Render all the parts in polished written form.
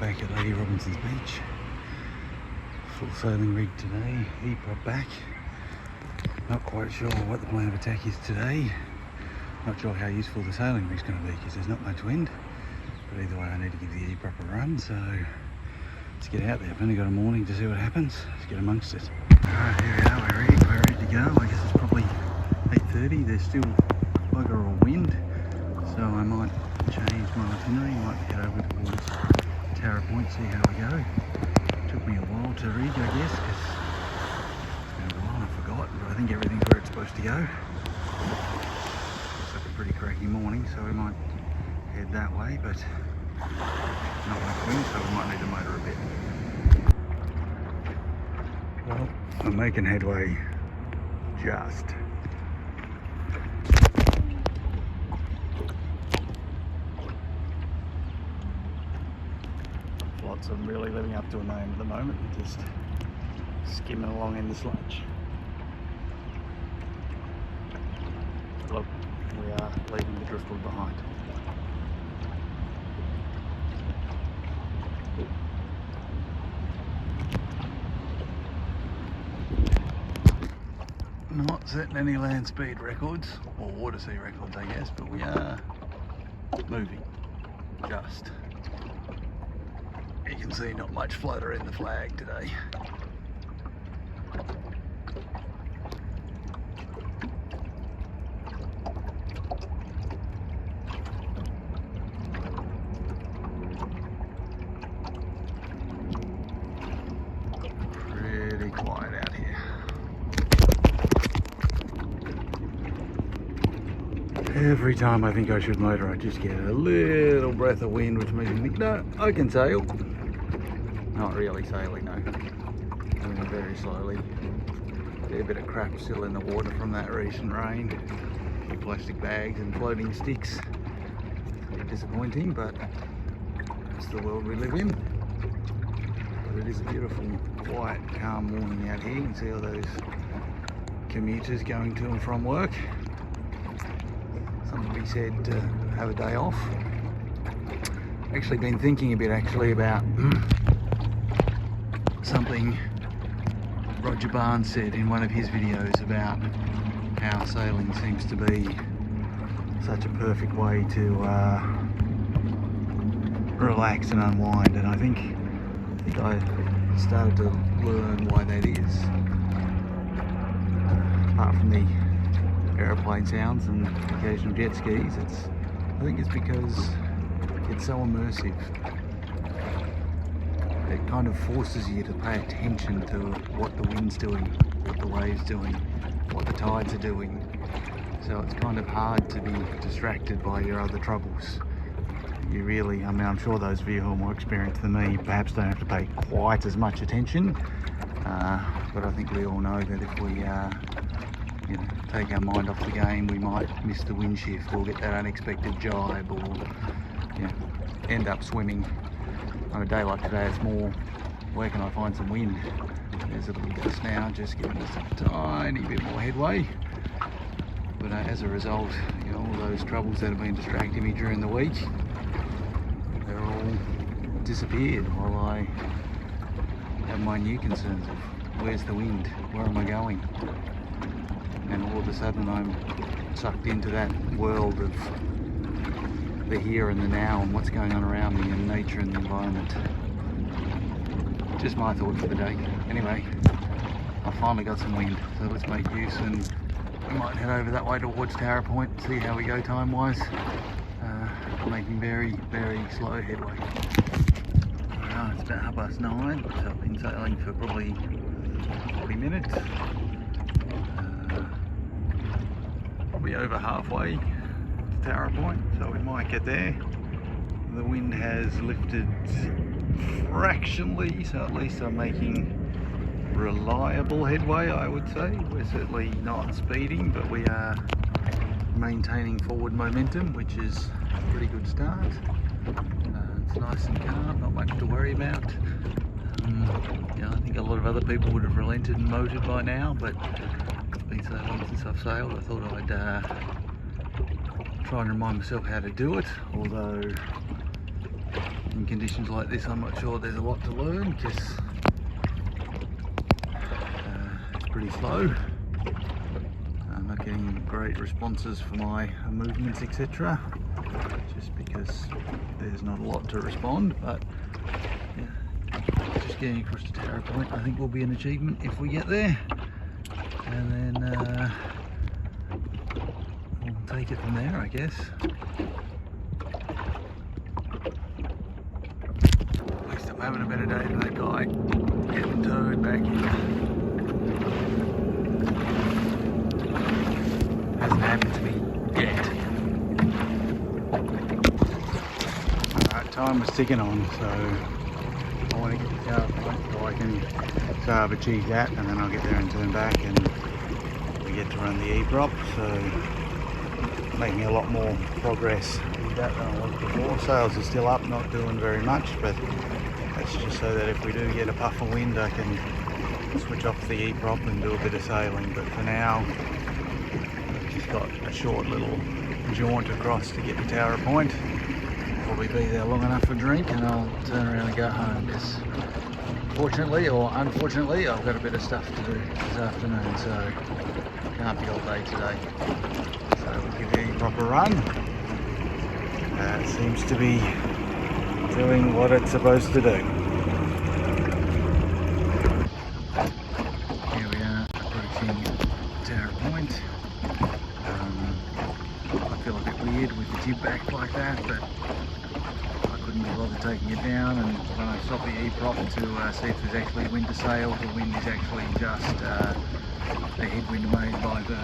back at Lady Robinson's Beach. Full sailing rig today, E-prop back. Not quite sure what the plan of attack is today. Not sure how useful the sailing rig's going to be because there's not much wind. But either way, I need to give the E-prop a run, so let's get out there. I've only got a morning to see what happens. Let's get amongst it. Alright, here we are, we're ready to go. I guess it's probably 8:30. There's still bugger all wind, so I might change my itinerary. Might head over towards Tara Point, see how we go. Took me a while to rig, I guess, because it's been a while, I forgot, but I think everything's where it's supposed to go. Looks like a pretty cracky morning, so we might head that way, but not much wind, so we might need to motor a bit. Well, I'm making headway, just. I'm really living up to a name at the moment, just skimming along in the sludge. Look, we are leaving the driftwood behind. Not setting any land speed records, or water sea records I guess, but we are moving, just. You can see not much flutter in the flag today. Pretty quiet out here. Every time I think I should motor, I just get a little breath of wind, which makes me think, no, I can sail. Not really sailing, no. Moving very slowly. A bit of crap still in the water from that recent rain. A few plastic bags and floating sticks. A bit disappointing, but it's the world we live in. But it is a beautiful, quiet, calm morning out here. You can see all those commuters going to and from work. Something to be said to have a day off. Actually been thinking a bit about something Roger Barnes said in one of his videos about how sailing seems to be such a perfect way to relax and unwind, and I think I started to learn why that is. Apart from the aeroplane sounds and occasional jet skis, I think it's because it's so immersive. It kind of forces you to pay attention to what the wind's doing, what the waves doing, what the tides are doing. So it's kind of hard to be distracted by your other troubles. You really, I'm sure those of you who are more experienced than me perhaps don't have to pay quite as much attention. But I think we all know that if we take our mind off the game, we might miss the wind shift or get that unexpected jibe or end up swimming. On a day like today, it's more, where can I find some wind? There's a little gust now, just giving us a tiny bit more headway. But as a result, all those troubles that have been distracting me during the week, they're all disappeared while I have my new concerns of where's the wind, where am I going? And all of a sudden I'm sucked into that world of the here and the now and what's going on around me and nature and the environment. Just my thought for the day. Anyway, I finally got some wind, so let's make use, and we might head over that way towards Tara Point, see how we go time wise. Making very, very slow headway. It's about 9:30, so I've been sailing for probably 40 minutes. Probably over halfway to Tara Point, so we might get there. The wind has lifted fractionally, so at least I'm making reliable headway, I would say. We're certainly not speeding, but we are maintaining forward momentum, which is a pretty good start. It's nice and calm, not much to worry about. I think a lot of other people would have relented and motored by now, but it's been so long since I've sailed, I thought I'd try and remind myself how to do it, although in conditions like this, I'm not sure there's a lot to learn because it's pretty slow. I'm not getting great responses for my movements, etc. Just because there's not a lot to respond, but yeah, just getting across to Tower Point I think will be an achievement if we get there, and then we'll take it from there, I guess. At least I'm having a better day than that guy getting towed back here. Hasn't happened to me yet. Alright, time was ticking on, so I want to get the Tower Point so I've achieved that, and then I'll get there and turn back and we get to run the E-prop, so making a lot more progress with that than I was before. Sails are still up, not doing very much, but that's just so that if we do get a puff of wind I can switch off the E-prop and do a bit of sailing. But for now I've just got a short little jaunt across to get to Tower Point. Probably be there long enough for a drink and I'll turn around and go home, because fortunately or unfortunately I've got a bit of stuff to do this afternoon, so can't be all day today. So we'll give it a proper run. It seems to be doing what it's supposed to do. Here we are approaching Tower Point. I feel a bit weird with the jib back like that, but I couldn't be bothered taking it down, and when I stopped the E-prop to see if there's actually wind to sail, the wind is actually just the headwind made by the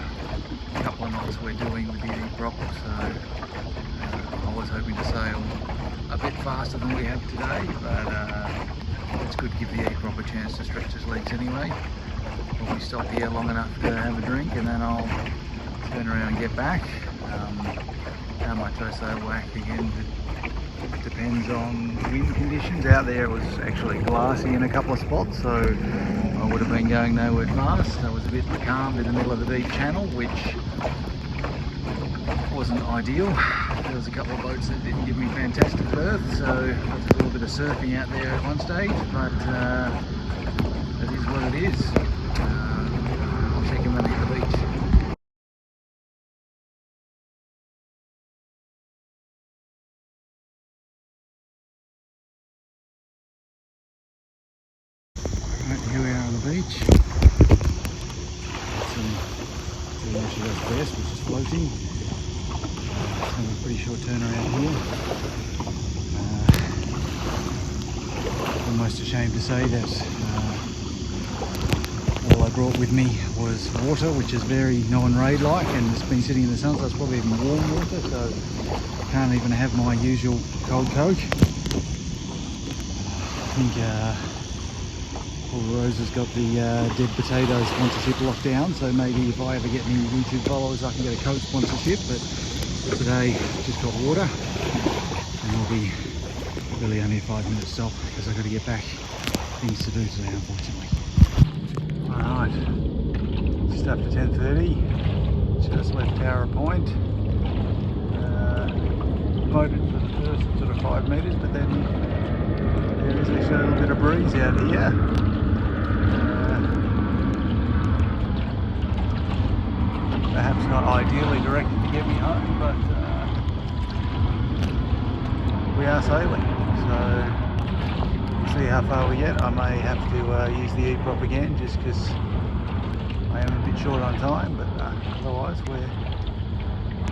couple of knots we're doing with the E-prop, so I was hoping to sail a bit faster than we have today, but it's good to give the E-prop a chance to stretch his legs anyway. Probably stop here long enough to have a drink and then I'll turn around and get back. How much I sail whack again, it depends on wind conditions. Out there it was actually glassy in a couple of spots, so I would have been going nowhere fast. I was a bit becalmed in the middle of the deep channel, which wasn't ideal. There was a couple of boats that didn't give me fantastic berth, so I did a little bit of surfing out there at one stage, but it is what it is. I'll check in when I get to the beach. Right, here we are on the beach. Doing she does best, which is floating. A pretty short turnaround here. Almost ashamed to say that all I brought with me was water, which is very non-raid like, and it's been sitting in the sun, so it's probably even warm water, so I can't even have my usual cold Coke. I think Paul Rose has got the Dead Potato sponsorship locked down, so maybe if I ever get any YouTube followers I can get a Coke sponsorship, but today just got water, and I'll be really only a 5-minute stop because I've got to get back. Things to do today, unfortunately. Alright, just after 10:30, just left Tower Point. Motored for the first sort of 5 metres, but then there is actually a little bit of breeze out here. Perhaps not ideally directed to get me home, but we are sailing, so we'll see how far we get. I may have to use the E-prop again just because I am a bit short on time, but otherwise we're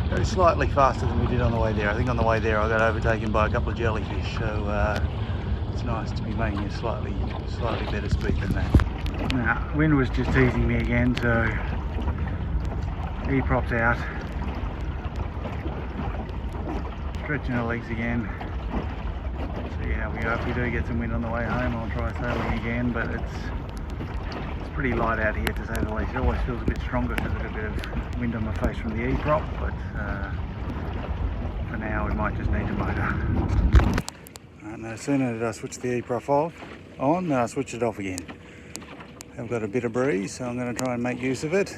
very slightly faster than we did on the way there. I think on the way there I got overtaken by a couple of jellyfish, so it's nice to be making a slightly better speed than that. Now, wind was just teasing me again, so E-prop's out. Stretching the legs again. See how we go. If we do get some wind on the way home, I'll try sailing again, but it's pretty light out here to say the least. It always feels a bit stronger because I've got a bit of wind on my face from the E-prop, but for now we might just need to motor. Right, no sooner did I switch the E-prop on, I switched it off again. I've got a bit of breeze, so I'm going to try and make use of it.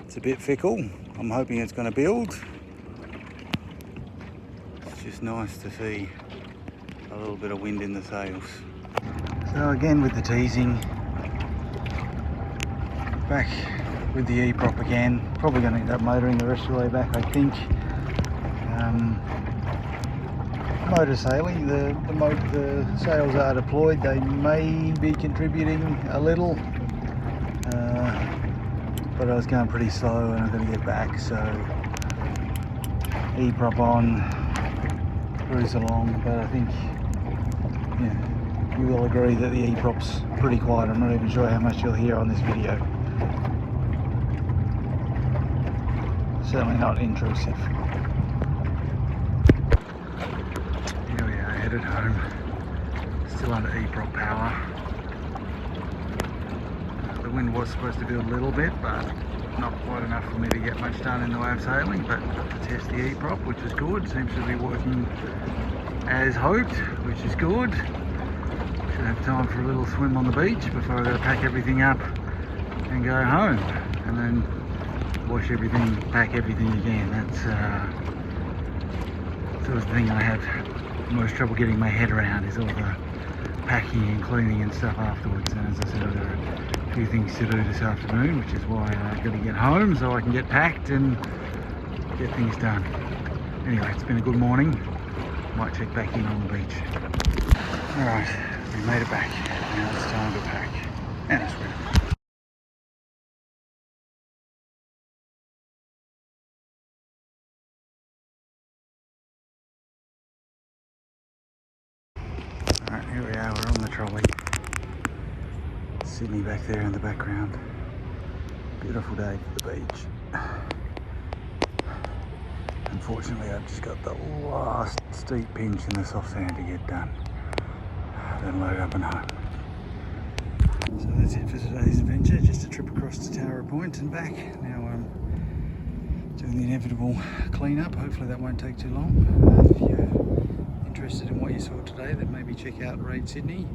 It's a bit fickle. I'm hoping it's going to build. just nice to see a little bit of wind in the sails. So again with the teasing, back with the E-prop again. Probably going to end up motoring the rest of the way back, I think. Motor sailing, the sails are deployed. They may be contributing a little, but I was going pretty slow and I'm going to get back, so E-prop on, cruise along. But I think, yeah, you will agree that the E-prop's pretty quiet. I'm not even sure how much you'll hear on this video. Certainly not intrusive. Here we are, headed home. Still under E-prop power. The wind was supposed to build a little bit, but not quite enough for me to get much done in the way of sailing. But got to test the E-prop, which is good. Seems to be working as hoped, which is good. Should have time for a little swim on the beach before I've got to pack everything up and go home. And then wash everything, pack everything again. That's sort of the thing I have most trouble getting my head around, is all the packing and cleaning and stuff afterwards. And as I said, I've got a few things to do this afternoon, which is why I've got to get home so I can get packed and get things done. Anyway, it's been a good morning. Might check back in on the beach. Alright, we made it back. Now it's time to pack and swim. Alright, here we are, we're on the trolley. Sydney back there in the background. Beautiful day for the beach. Unfortunately, I've just got the last steep pinch in the soft sand to get done. Then load up and home. So that's it for today's adventure, just a trip across to Tower Point and back. Now I'm doing the inevitable clean-up. Hopefully that won't take too long. If you're interested in what you saw today, then maybe check out Raid Sydney.